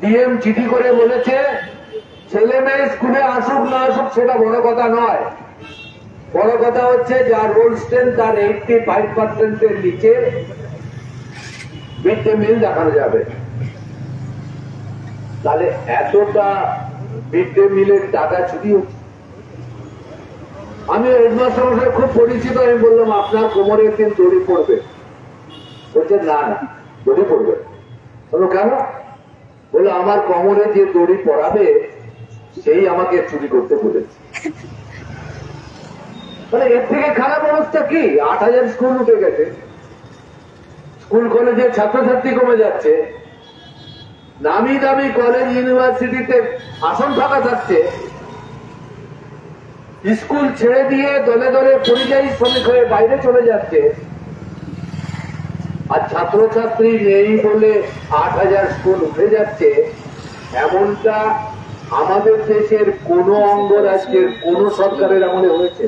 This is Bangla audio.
ডিএম চিঠি করে বলেছে ছেলে মেয়ে স্কুলে আসুক না আসুক সেটা বড় কথা নয়, বড় কথা হচ্ছে যার রোল স্ট্রেন্থ তার 85% নিচে মিড ডে মিল দেখানো যাবে। তাহলে এতটা মিড ডে মিলের টাকা চুরি হচ্ছে। আমি হেডমাস্টার মশাই খুব পরিচিত, আমি বললাম আপনার কোমরে একদিন দড়ি পড়বে, বলছে না না দড়ি পড়বে। বললো কেন? বলে আমার কোমরে যে দড়ি পড়াবে সেই আমাকে চুরি করতে বলেছে। মানে এর থেকে খারাপ অবস্থা কি? 8000 স্কুল উঠে গেছে, স্কুল কলেজের ছাত্রছাত্রী কমে যাচ্ছে, নামি দামি কলেজ ইউনিভার্সিটিতে আসন ফাঁকা থাকছে, স্কুল ছেড়ে দিয়ে দলে দলে পরিযায়ী শ্রমিক হয়ে বাইরে চলে যাচ্ছে, আর ছাত্রছাত্রী নেই বলে 8000 স্কুল উঠে যাচ্ছে। এমনটা আমাদের দেশের কোন অঙ্গরাজ্যের কোন সরকারের আমলে হয়েছে?